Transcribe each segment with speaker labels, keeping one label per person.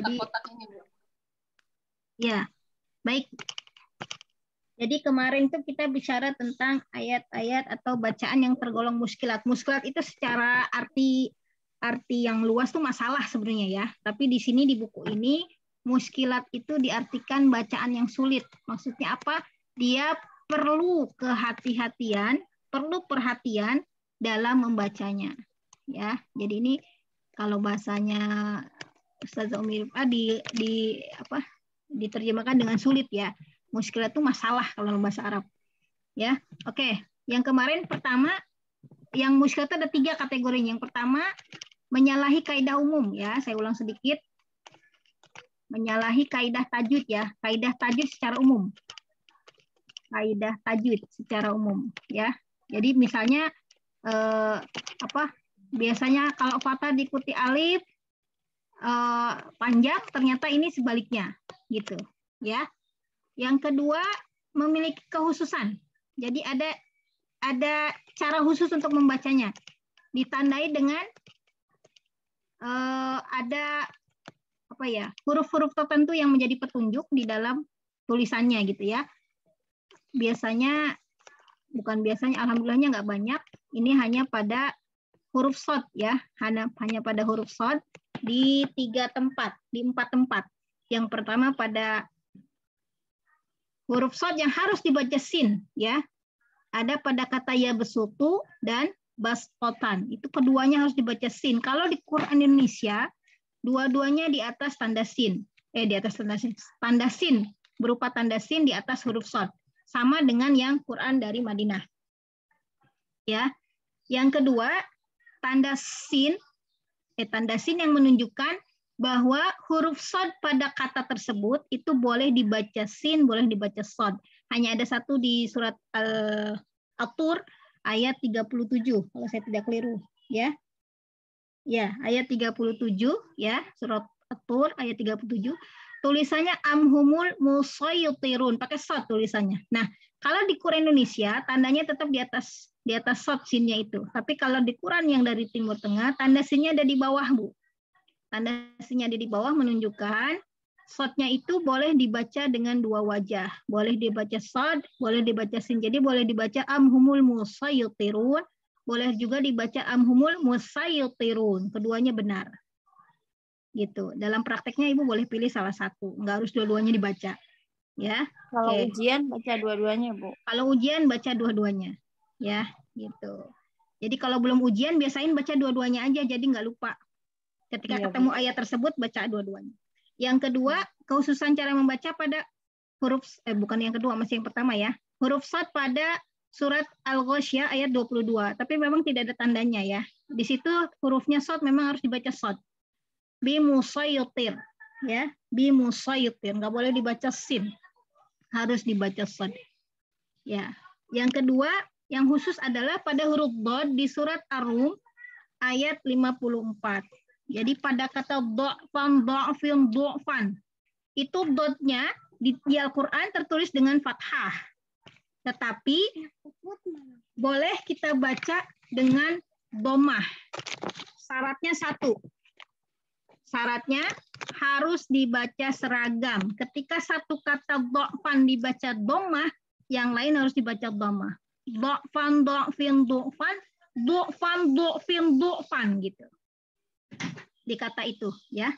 Speaker 1: kotak-kotak ini, Bu.
Speaker 2: Ya, baik. Jadi kemarin tuh kita bicara tentang ayat-ayat atau bacaan yang tergolong muskilat. Muskilat itu secara arti yang luas tuh masalah sebenarnya ya. Tapi di sini di buku ini muskilat itu diartikan bacaan yang sulit. Maksudnya apa? Dia perlu kehati-hatian, perlu perhatian dalam membacanya. Ya, jadi ini kalau bahasanya Ustazah Umi diterjemahkan dengan sulit ya. Muskilat itu masalah kalau bahasa Arab. Ya, oke. Yang kemarin pertama, yang muskilat ada 3 kategorinya. Yang pertama, menyalahi kaidah umum ya. Saya ulang sedikit. Menyalahi kaidah tajwid ya. Kaidah tajwid secara umum. Kaidah tajwid secara umum ya. Jadi misalnya biasanya kalau fathah diikuti alif panjang, ternyata ini sebaliknya gitu ya. Yang kedua, memiliki kekhususan. Jadi ada cara khusus untuk membacanya. Ditandai dengan ada huruf-huruf tertentu yang menjadi petunjuk di dalam tulisannya gitu ya. Alhamdulillahnya nggak banyak. Ini hanya pada huruf shad ya, hanya pada huruf shad di 4 tempat. Yang pertama pada huruf shad yang harus dibaca sin ya. Ada pada kata ya besutu dan bastotan. Itu keduanya harus dibaca sin. Kalau di Quran Indonesia dua-duanya di atas tanda sin. Tanda sin berupa tanda sin di atas huruf shad. Sama dengan yang Quran dari Madinah. Ya. Yang kedua, tanda sin yang menunjukkan bahwa huruf shad pada kata tersebut itu boleh dibaca sin, boleh dibaca shad. Hanya ada satu di surat At-Tur ayat 37 kalau saya tidak keliru ya. Ya, ayat 37 ya, surat At-Tur ayat 37. Tulisannya amhumul musayyitirun, pakai shad tulisannya. Nah, kalau di Quran Indonesia tandanya tetap di atas shad sinnya itu. Tapi kalau di Quran yang dari Timur Tengah tanda sinnya ada di bawah, Bu. Tanda sinnya ada di bawah menunjukkan shadnya itu boleh dibaca dengan 2 wajah. Boleh dibaca shad, boleh dibaca sin. Jadi boleh dibaca amhumul musayyitirun, boleh juga dibaca amhumul musayyitirun. Keduanya benar. Gitu. Dalam prakteknya Ibu boleh pilih salah satu, nggak harus dua-duanya dibaca. Ya.
Speaker 3: Kalau ujian baca dua-duanya, Bu.
Speaker 2: Kalau ujian baca dua-duanya. Ya, gitu. Jadi kalau belum ujian biasain baca dua-duanya aja jadi nggak lupa. Ketika ketemu ayat tersebut baca dua-duanya. Yang kedua, kekhususan cara membaca pada huruf bukan yang kedua, masih yang pertama ya. Huruf shad pada surat Al-Ghasyiyah ayat 22, tapi memang tidak ada tandanya ya. Di situ hurufnya shad memang harus dibaca shad. Bi musayyitir ya, bi musayyitir, enggak boleh dibaca sin. Harus dibaca shad. Ya. Yang kedua, yang khusus adalah pada huruf dad di surat Ar-Rum ayat 54. Jadi pada kata do'fan, itu dotnya di Al-Quran tertulis dengan fathah. Tetapi boleh kita baca dengan domah. Syaratnya satu. Syaratnya harus dibaca seragam. Ketika satu kata do'fan dibaca domah, yang lain harus dibaca domah. Do'fan, do'fin, do'fan, do'fan, do'fin, do'fan gitu. Di kata itu ya.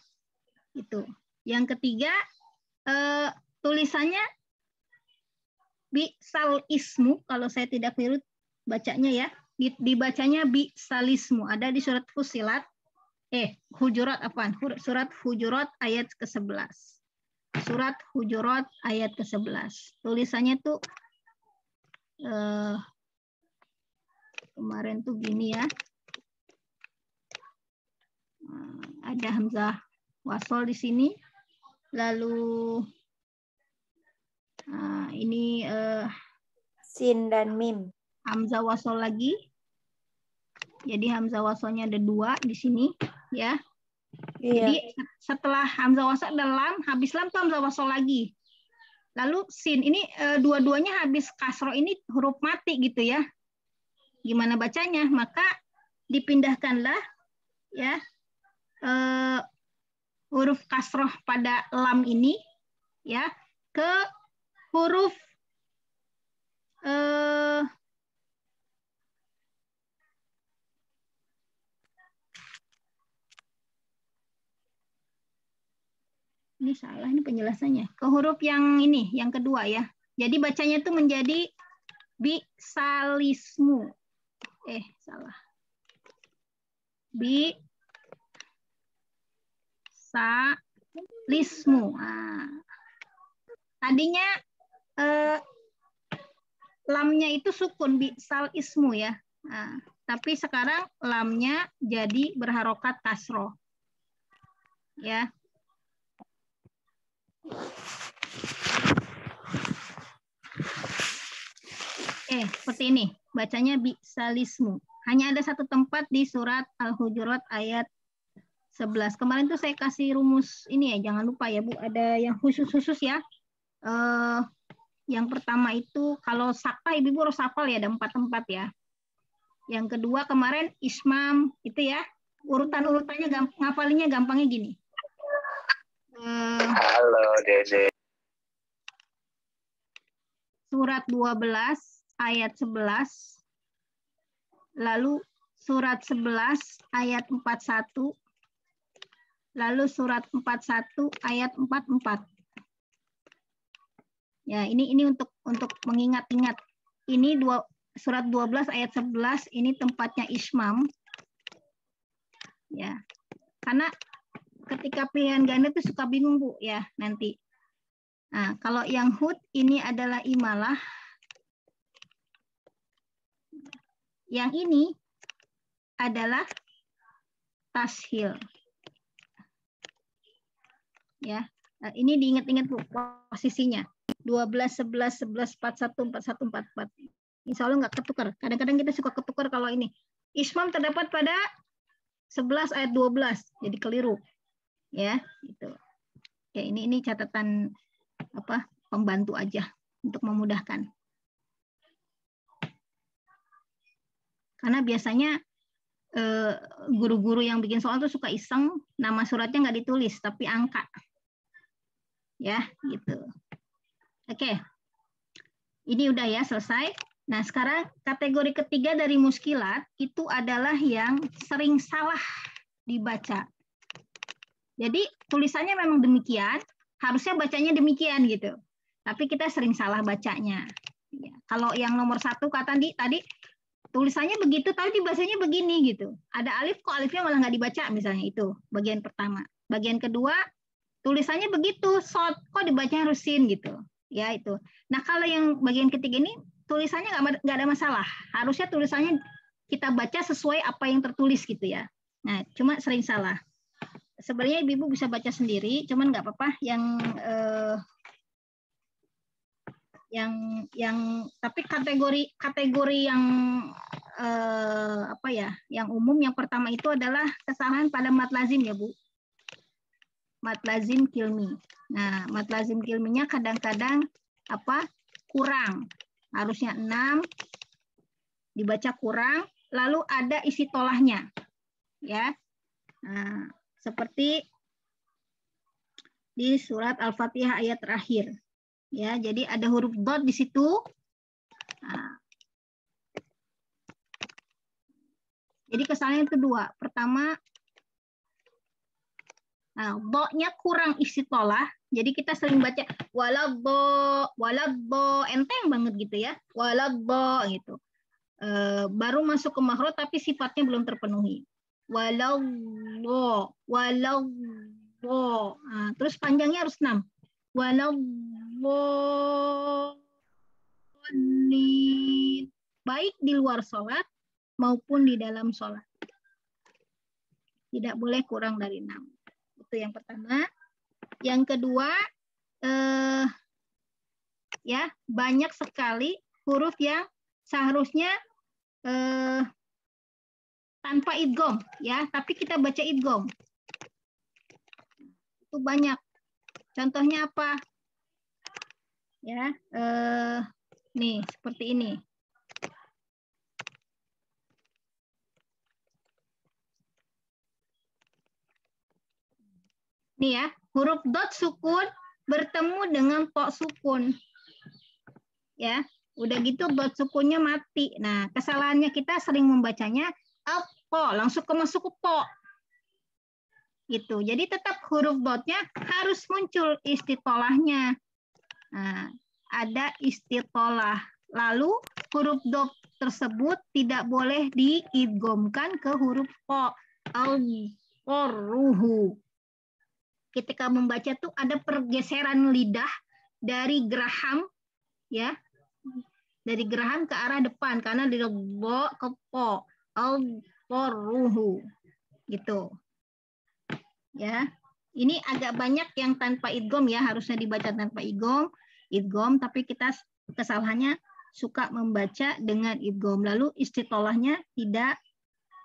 Speaker 2: Itu. Yang ketiga tulisannya bi'sal ismu, kalau saya tidak keliru bacanya ya. Dibacanya bi'salismu, ada di surat Fusilat Hujurat surat Hujurat ayat ke-11. Surat Hujurat ayat ke-11. Tulisannya tuh kemarin tuh gini ya. Ada hamzah wasol di sini. Lalu ini
Speaker 3: sin dan mim.
Speaker 2: Hamzah wasol lagi. Jadi hamzah wasolnya ada 2 di sini ya. Iya. Jadi setelah hamzah wasol ada lam, habis lam tuh hamzah wasol lagi. Lalu sin ini dua-duanya habis kasroh, ini huruf mati gitu ya. Gimana bacanya? Maka dipindahkanlah ya huruf kasroh pada lam ini ya ke huruf ini salah ini penjelasannya. Ke huruf yang ini, yang kedua ya. Jadi bacanya itu menjadi bisalismu. Salah. Bisalismu. Nah, tadinya lamnya itu sukun bisalismu ya. Nah, tapi sekarang lamnya jadi berharokat kasroh. Ya. Seperti ini. Bacanya bisalismu. Hanya ada satu tempat di surat Al-Hujurat ayat 11. Kemarin tuh saya kasih rumus ini ya, jangan lupa ya Bu, ada yang khusus-khusus ya. Yang pertama itu kalau sakta Ibu harus hafal ya, ada 4 tempat ya. Yang kedua kemarin ismam itu ya, urutan-urutannya ngafalinya gampangnya gini.
Speaker 1: Halo Dede.
Speaker 2: Surat 12 ayat 11. Lalu surat 11 ayat 41. Lalu surat 41 ayat 44. Ya, ini untuk mengingat-ingat. Ini surat 12 ayat 11 ini tempatnya ismam. Ya. Karena ketika pilihan ganda itu suka bingung Bu ya nanti. Nah, kalau yang hud ini adalah imalah. Yang ini adalah tashil. Ya. Nah, ini diingat-ingat Bu posisinya. 12, 11, 11, 41, 41, 44. Insya Allah nggak ketukar. Kadang-kadang kita suka ketukar kalau ini. Ismam terdapat pada 11 ayat 12. Jadi keliru. Ya, gitu. Ya, ini catatan pembantu aja untuk memudahkan. Karena biasanya guru-guru yang bikin soal tuh suka iseng, nama suratnya nggak ditulis, tapi angka. Ya, gitu. Oke. Ini udah ya, selesai. Nah, sekarang kategori ketiga dari muskilat itu adalah yang sering salah dibaca. Jadi, tulisannya memang demikian, harusnya bacanya demikian gitu. Tapi kita sering salah bacanya. Ya, kalau yang nomor 1 kata tadi tulisannya begitu, tapi dibacanya begini gitu. Ada alif, kok alifnya malah nggak dibaca misalnya itu, bagian pertama. Bagian kedua, tulisannya begitu, short, kok dibacanya harus sin gitu. Ya itu. Nah kalau yang bagian ketiga ini, tulisannya nggak ada masalah. Harusnya tulisannya kita baca sesuai apa yang tertulis gitu ya. Nah cuma sering salah. Sebenarnya Ibu bisa baca sendiri, cuman nggak apa-apa. Yang tapi kategori yang yang umum yang pertama itu adalah kesalahan pada mat lazim ya Bu, mat lazim kilmi. Nah mat lazim kilminya kadang-kadang kurang, harusnya 6 dibaca kurang, lalu ada isi tolahnya ya. Nah, seperti di surat Al-Fatihah ayat terakhir. Ya, jadi ada huruf dot di situ. Nah, jadi kesalahan yang kedua. Pertama, do-nya kurang istiqolah. Jadi kita sering baca walabbo, enteng banget gitu ya. Walabbo gitu. Baru masuk ke makhraj tapi sifatnya belum terpenuhi. Walabbo. Nah, terus panjangnya harus 6. Baik di luar sholat maupun di dalam sholat. Tidak boleh kurang dari 6. Itu yang pertama. Yang kedua, ya banyak sekali huruf yang seharusnya tanpa idgham, ya, tapi kita baca idgham. Itu banyak. Contohnya apa? Ya, nih seperti ini. Nih ya, huruf dot sukun bertemu dengan po sukun. Ya, udah gitu dot sukunnya mati. Nah, kesalahannya kita sering membacanya po, langsung masuk ke po. Gitu. Jadi tetap huruf dotnya harus muncul istitolahnya. Nah, ada istitolah. Lalu huruf dot tersebut tidak boleh diidghamkan ke huruf po. Al-qorruhu. Ketika membaca tuh ada pergeseran lidah dari geraham, ya, dari geraham ke arah depan karena dari bo ke po. Al-qorruhu. Gitu. Ya. Ini agak banyak yang tanpa idgham ya, harusnya dibaca tanpa idgham, tapi kita kesalahannya suka membaca dengan idgham. Lalu istitolahnya tidak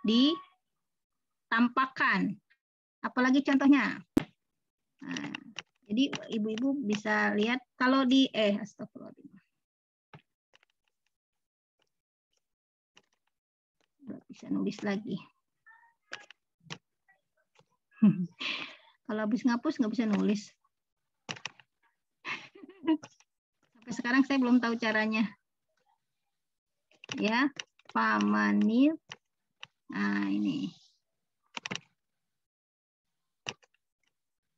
Speaker 2: ditampakkan. Apalagi contohnya. Nah, jadi ibu-ibu bisa lihat kalau di astagfirullahaladzim. Nggak bisa nulis lagi. Kalau habis ngapus nggak bisa nulis. Sampai sekarang saya belum tahu caranya. Ya, pamanil. Nah, ini.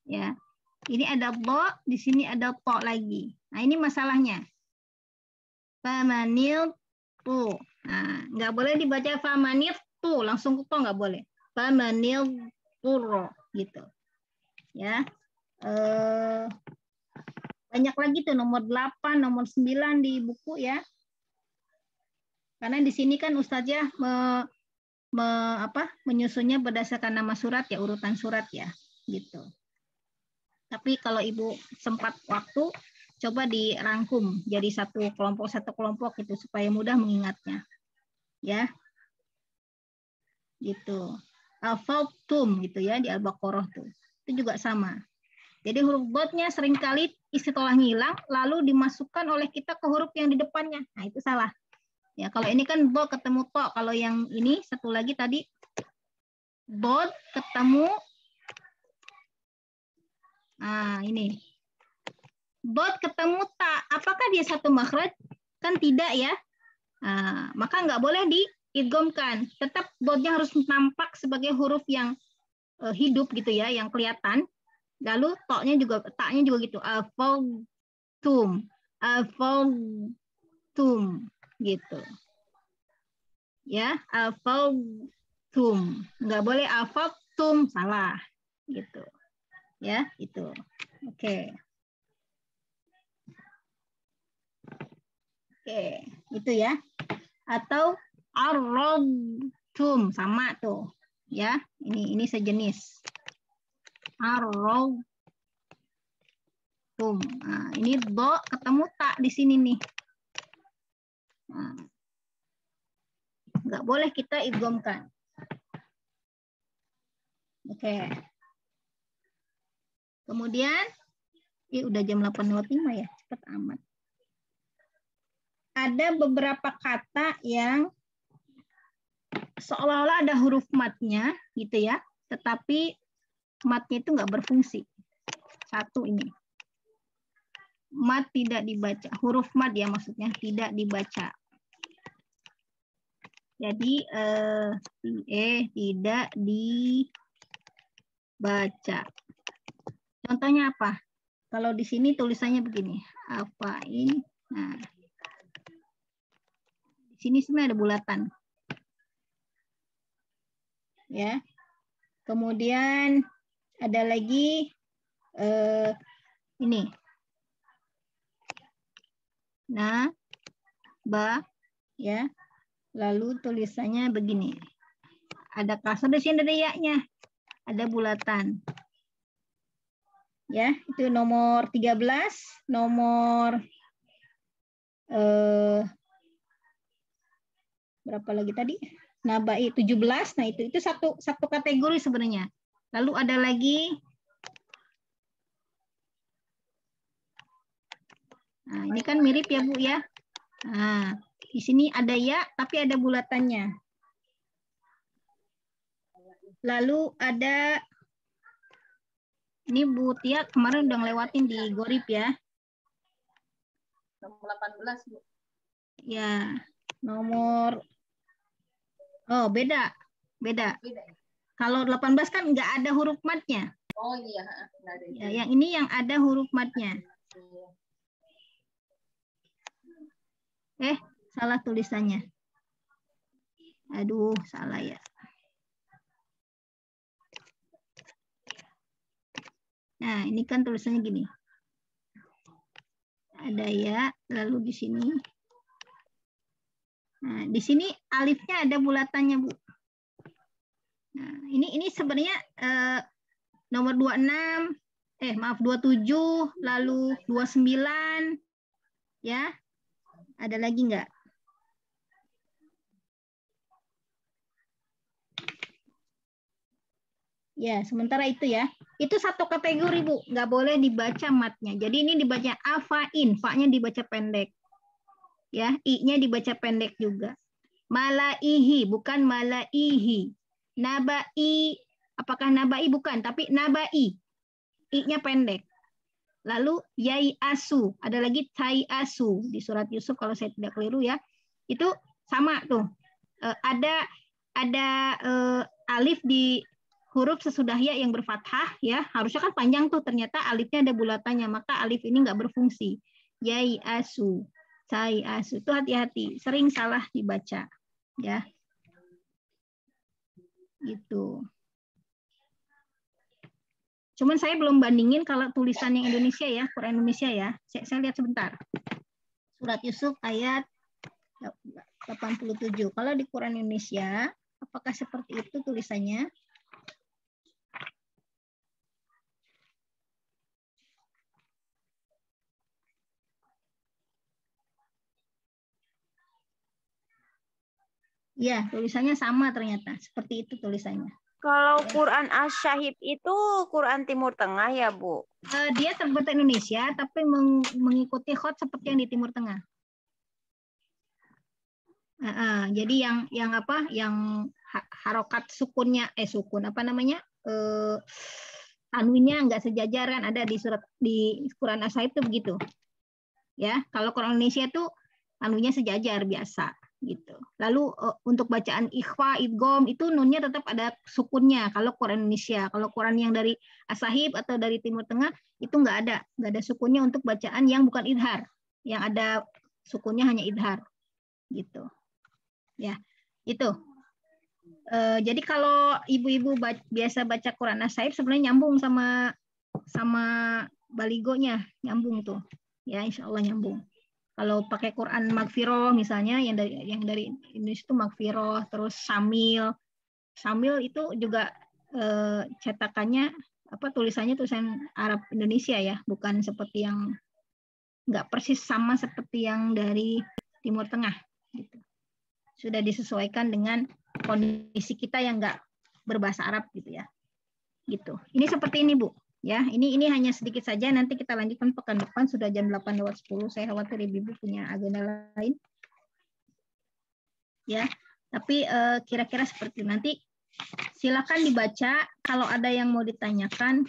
Speaker 2: Ya. Ini ada bo, di sini ada po lagi. Nah, ini masalahnya. Pamanil tu. Nah, nggak boleh dibaca pamanil tu, langsung ke po nggak boleh. Pamanil turo gitu. Ya. Banyak lagi tuh nomor 8, nomor 9 di buku ya. Karena di sini kan Ustazah menyusunnya berdasarkan nama surat ya, urutan surat ya, gitu. Tapi kalau Ibu sempat waktu, coba dirangkum jadi satu kelompok gitu supaya mudah mengingatnya. Ya. Gitu. Al-Fawtum gitu ya di Al-Baqarah tuh. Itu juga sama. Jadi huruf dotnya seringkali istitolah ngilang lalu dimasukkan oleh kita ke huruf yang di depannya. Nah, itu salah. Ya, kalau ini kan do ketemu to, kalau yang ini satu lagi tadi dot ketemu ini. Dot ketemu ta. Apakah dia satu makhraj? Kan tidak ya. Nah, maka nggak boleh diidghamkan. Tetap dotnya harus nampak sebagai huruf yang hidup gitu ya, yang kelihatan. Lalu taknya juga gitu. Afaltum, gitu. Ya, afaltum. Nggak boleh afaltum, salah. Gitu. Ya, itu. Oke. Oke, itu ya. Atau arrogtum, sama tuh. Ya, ini sejenis. Arrogtum. Nah, ini do ketemu tak di sini nih. Nah, nggak boleh kita idghamkan. Oke. Kemudian, udah jam 8.05 ya, cepat amat. Ada beberapa kata yang seolah-olah ada huruf matnya, gitu ya, tetapi matnya itu nggak berfungsi. Satu ini. Mat tidak dibaca. Huruf mat ya maksudnya tidak dibaca. Jadi tidak dibaca. Contohnya apa? Kalau di sini tulisannya begini. Apa ini? Nah. Di sini sebenarnya ada bulatan. Ya. Kemudian ada lagi ini. Nah, ya. Lalu tulisannya begini. Ada kasar di sini, ada ya-nya. Ada bulatan. Ya, itu nomor 13, nomor berapa lagi tadi? Nabai 17. Nah, itu satu kategori sebenarnya. Lalu ada lagi nah, ini kan mirip ya, Bu ya. Nah, di sini ada ya, tapi ada bulatannya. Lalu ada Ini Bu Tia kemarin udah ngelewatin di Gorip ya.
Speaker 1: Nomor 18, Bu.
Speaker 2: Ya, nomor oh beda.
Speaker 1: Beda.
Speaker 2: Kalau 18 kan nggak ada huruf matnya.
Speaker 1: Oh iya, nggak ada.
Speaker 2: Ya, yang ini yang ada huruf matnya. Salah tulisannya. Aduh, salah ya. Nah, ini kan tulisannya gini. Ada ya, lalu di sini. Nah, di sini alifnya ada bulatannya, Bu. Nah, ini sebenarnya nomor 26, maaf 27, lalu 29, ya. Ada lagi nggak? Ya, sementara itu ya. Itu satu kategori, Bu. Nggak boleh dibaca matnya. Jadi ini dibaca afain, fa-nya dibaca pendek. Ya, i-nya dibaca pendek juga. Malaihi, bukan malaihi. Nabai, apakah nabai? Bukan, tapi nabai. I-nya pendek. Lalu yai asu, ada lagi tai asu di surat Yusuf kalau saya tidak keliru ya. Itu sama tuh. Ada alif di huruf sesudah ya yang berfathah ya, harusnya kan panjang tuh, ternyata alifnya ada bulatannya, maka alif ini nggak berfungsi. Yai asu, tai asu, itu hati-hati, sering salah dibaca ya. Gitu. Cuman saya belum bandingin kalau tulisan yang Indonesia ya, Quran Indonesia ya. Saya lihat sebentar. Surat Yusuf ayat 87. Kalau di Quran Indonesia, apakah seperti itu tulisannya? Ya, tulisannya sama ternyata. Seperti itu tulisannya.
Speaker 3: Kalau Quran Asy-Syahid itu Quran Timur Tengah ya, Bu?
Speaker 2: Dia terbahasa Indonesia, tapi mengikuti khot seperti yang di Timur Tengah. Jadi yang apa? Yang harokat sukunnya, sukun apa namanya? Tanwinnya nggak sejajar kan, ada di Quran Asy-Syahid itu begitu. Ya, kalau Quran Indonesia itu tanwinnya sejajar biasa gitu. Lalu untuk bacaan ikhfa, idgham itu nunnya tetap ada sukunnya kalau Quran Indonesia. Kalau Quran yang dari As-Sahih atau dari Timur Tengah itu nggak ada sukunnya untuk bacaan yang bukan idhar. Yang ada sukunnya hanya idhar gitu. Ya, itu. Jadi kalau ibu-ibu biasa baca Quran As-Sahih sebenarnya nyambung sama baligonya, nyambung tuh. Ya, insya Allah nyambung. Kalau pakai Quran Magfiroh misalnya yang dari Indonesia itu Magfiroh, terus Samil itu juga cetakannya tulisannya tulisan Arab Indonesia ya, bukan seperti yang nggak persis sama seperti yang dari Timur Tengah gitu. Sudah disesuaikan dengan kondisi kita yang nggak berbahasa Arab gitu ya. Gitu. Ini seperti ini, Bu. Ya, ini hanya sedikit saja, nanti kita lanjutkan pekan depan, sudah jam 8:10. Saya khawatir ibu punya agenda lain. Ya, tapi kira-kira seperti itu. Nanti silakan dibaca, kalau ada yang mau ditanyakan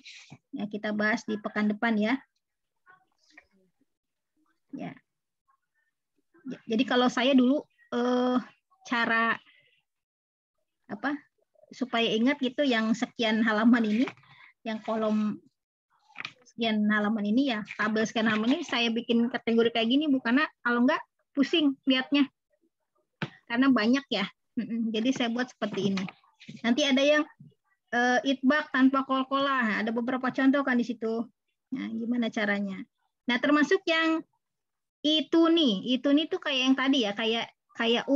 Speaker 2: ya kita bahas di pekan depan ya. Ya. Jadi kalau saya dulu cara supaya ingat gitu yang sekian halaman ini, yang kolom sekian halaman ini ya, tabel sekian halaman ini saya bikin kategori kayak gini, karena kalau enggak pusing lihatnya. Karena banyak ya. Jadi saya buat seperti ini. Nanti ada yang itbaq tanpa kol-kolah. Ada beberapa contoh kan di situ. Nah, gimana caranya? Nah, termasuk yang itu nih tuh kayak yang tadi ya, kayak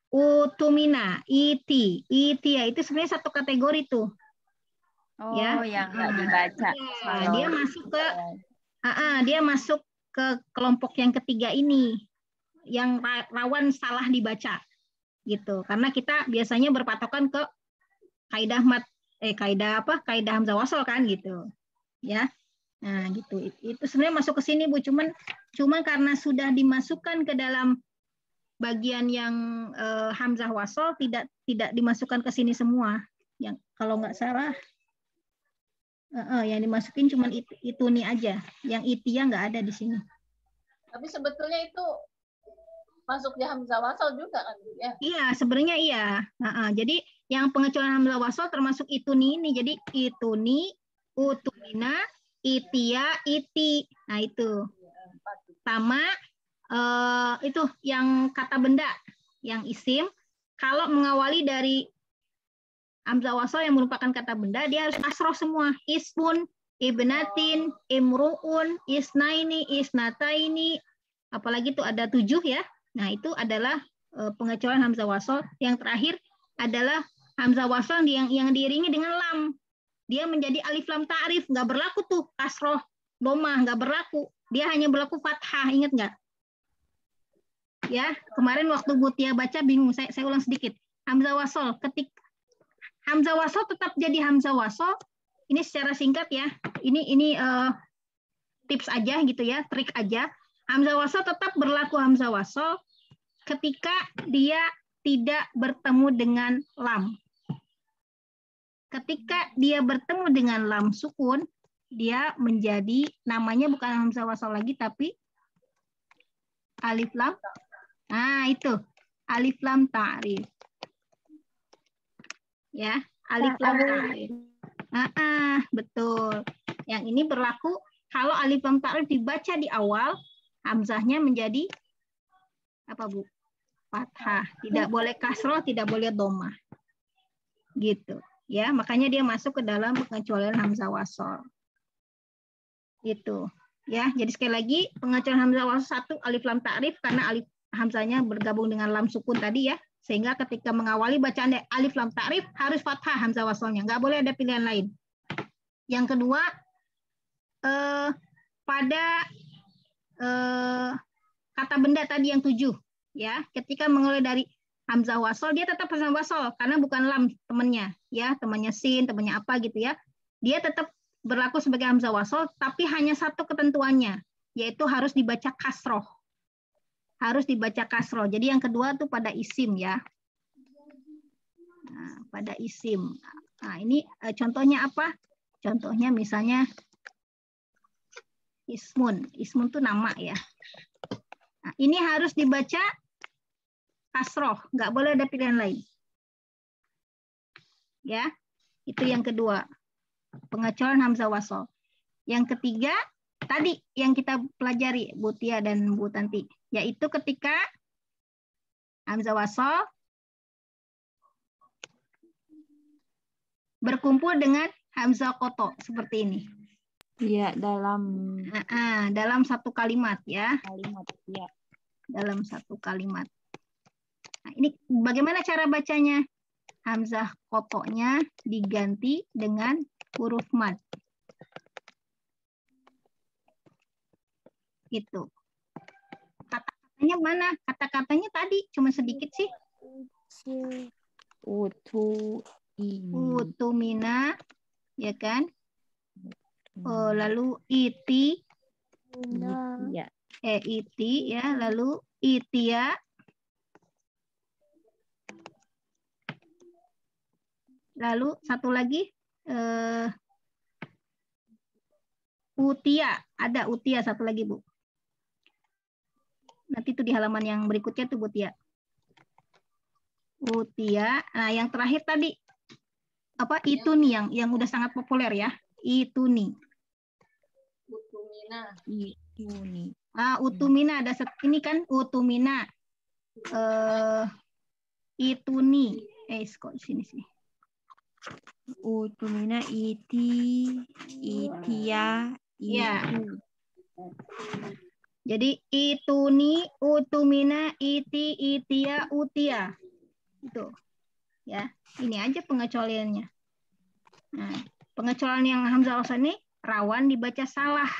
Speaker 2: utumina, iti ya, itu sebenarnya satu kategori tuh.
Speaker 3: Oh,
Speaker 2: ya,
Speaker 3: yang nggak dibaca.
Speaker 2: Ya, dia masuk ke kelompok yang ketiga ini, yang rawan salah dibaca, gitu. Karena kita biasanya berpatokan ke kaidah kaidah hamzah wasol kan, gitu. Ya, nah gitu. Itu sebenarnya masuk ke sini Bu, cuman karena sudah dimasukkan ke dalam bagian yang hamzah wasol, tidak dimasukkan ke sini semua. Yang kalau nggak salah Yang dimasukin cuma itu nih aja. Yang itia nggak ada di sini.
Speaker 1: Tapi sebetulnya itu masuk di hamzah wasal juga kan ya?
Speaker 2: Iya, sebenarnya iya. Jadi yang pengecualian hamzah wasal termasuk itu nih ini. Jadi itu nih, utumina, itia, iti. Nah itu. Sama itu yang kata benda, yang isim. Kalau mengawali dari hamzah wasal yang merupakan kata benda, dia harus kasroh semua. Ismun, ibnatin, imruun, isnaini, isnataini, apalagi itu ada 7 ya. Nah itu adalah pengecualian hamzah wasal. Yang terakhir adalah hamzah wasal yang diiringi dengan lam. Dia menjadi alif lam ta'rif, nggak berlaku tuh kasroh, domah, nggak berlaku. Dia hanya berlaku fathah, ingat nggak? Ya, kemarin waktu Butia baca bingung, saya ulang sedikit. Hamzah wasal, hamzah wasal tetap jadi hamzah wasal. Ini secara singkat ya. Ini tips aja gitu ya, trik aja. Hamzah wasal tetap berlaku hamzah wasal ketika dia tidak bertemu dengan lam. Ketika dia bertemu dengan lam sukun, dia menjadi namanya bukan hamzah wasal lagi tapi alif lam. Nah, itu alif lam ta'rif. Ya, alif lam ta'rif. Betul. Yang ini berlaku kalau alif lam ta'rif dibaca di awal, hamzahnya menjadi apa, Bu? Fathah. Tidak boleh kasroh, tidak boleh domah. Gitu. Ya, makanya dia masuk ke dalam pengecualian hamzah wasal. Gitu. Ya, jadi sekali lagi pengecualian hamzah wasal 1 alif lam ta'rif karena alif hamzahnya bergabung dengan lam sukun tadi ya. Sehingga ketika mengawali bacaan alif lam ta'rif harus fathah hamzah wasalnya, nggak boleh ada pilihan lain. Yang kedua, pada kata benda tadi yang 7, ya, ketika mengawali dari hamzah wasal dia tetap hamzah wasal karena bukan lam temannya, ya, temannya sin, temannya apa gitu ya. Dia tetap berlaku sebagai hamzah wasal, tapi hanya satu ketentuannya, yaitu harus dibaca kasroh. Harus dibaca kasroh. Jadi yang kedua tuh pada isim ya. Nah, pada isim. Nah, ini contohnya apa? Contohnya misalnya ismun. Ismun tuh nama ya. Nah, ini harus dibaca kasroh. Nggak boleh ada pilihan lain. Ya, itu yang kedua. Pengecualian hamzah wasal. Yang ketiga, tadi yang kita pelajari, Bu Tia dan Bu Tanti, yaitu ketika hamzah wasal berkumpul dengan hamzah koto seperti ini.
Speaker 3: Iya, dalam
Speaker 2: satu kalimat ya.
Speaker 3: kalimat ya.
Speaker 2: Dalam satu kalimat. Nah, ini bagaimana cara bacanya? Hamzah kotonya diganti dengan huruf mad. Gitu. Kata-katanya mana? Kata-katanya tadi cuma sedikit sih. Utumina, ya kan? Lalu iti, iti ya, lalu itia, lalu satu lagi utia, ada utia satu lagi Bu. Nanti itu di halaman yang berikutnya tuh Bu Tia. Utia. Nah, yang terakhir tadi apa itu nih yang udah sangat populer ya. Itu nih.
Speaker 1: Utumina.
Speaker 3: Ituni.
Speaker 2: Utumina ada ini kan utumina. Itu nih. Kok di sini sih.
Speaker 3: Utumina itia itu.
Speaker 2: Ya. Jadi itu nih, utumina, iti, itia, utia. Itu. Ya, ini aja pengecualiannya. Nah, pengecualian yang hamzah wasal ini rawan dibaca salah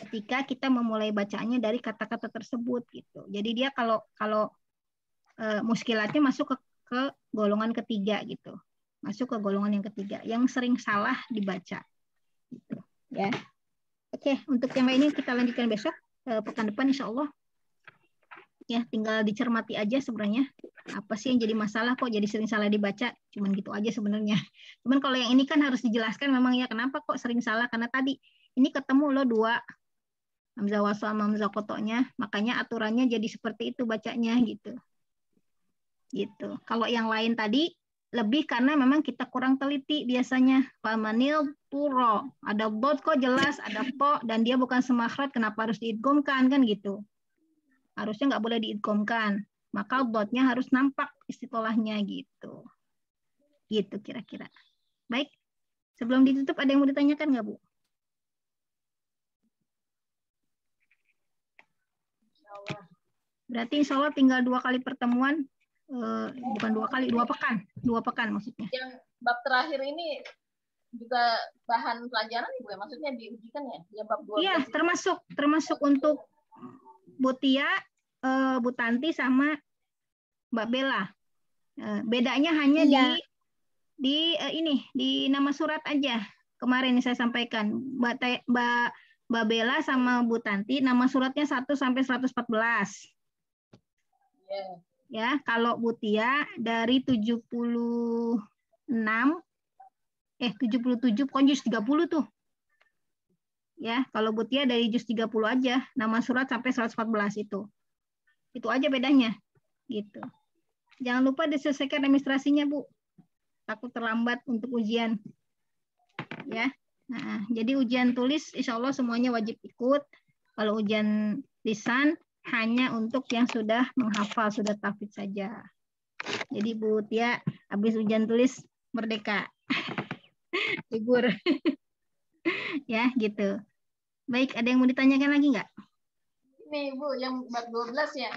Speaker 2: ketika kita memulai bacaannya dari kata-kata tersebut gitu. Jadi dia kalau muskilatnya masuk ke golongan ketiga gitu. Masuk ke golongan yang ketiga yang sering salah dibaca. Gitu, ya. Oke, untuk yang lainnya kita lanjutkan besok, pekan depan insya Allah. Ya, tinggal dicermati aja sebenarnya. Apa sih yang jadi masalah kok jadi sering salah dibaca? Cuman gitu aja sebenarnya. Cuman kalau yang ini kan harus dijelaskan memang ya kenapa kok sering salah, karena tadi ini ketemu loh dua hamzah wasl sama hamzah qata'nya, makanya aturannya jadi seperti itu bacanya gitu. Gitu. Kalau yang lain tadi lebih karena memang kita kurang teliti biasanya. Famanil turo, ada dot kok jelas, ada to dan dia bukan semakhraj, kenapa harus diidghamkan kan gitu. Harusnya nggak boleh diidghamkan. Maka dotnya harus nampak istitolahnya gitu. Gitu kira-kira. Baik. Sebelum ditutup ada yang mau ditanyakan nggak, Bu? Berarti insya Allah tinggal 2 kali pertemuan. Bukan 2 kali, 2 pekan maksudnya.
Speaker 1: Yang bab terakhir ini juga bahan pelajaran Ibu ya, maksudnya diujikan ya? Ya bab 12.
Speaker 2: Iya, termasuk untuk Bu Tia, Bu Tanti sama Mbak Bella. Bedanya hanya di nama surat aja. Kemarin saya sampaikan Mbak Bella sama Bu Tanti nama suratnya 1 sampai 114.
Speaker 1: Yeah.
Speaker 2: Ya, kalau Bu Tia dari 77 pokoknya juz 30 tuh. Ya, kalau Bu Tia dari juz 30 aja, nama surat sampai 114 itu. Itu aja bedanya. Gitu. Jangan lupa diselesaikan administrasinya, Bu. Takut terlambat untuk ujian. Ya. Nah, jadi ujian tulis insya Allah semuanya wajib ikut. Kalau ujian lisan hanya untuk yang sudah menghafal, sudah tahfidz saja. Jadi Bu Tia habis ujian tulis merdeka. Libur. Ya, gitu. Baik, ada yang mau ditanyakan lagi nggak?
Speaker 1: Ini Bu, yang bab 12 ya?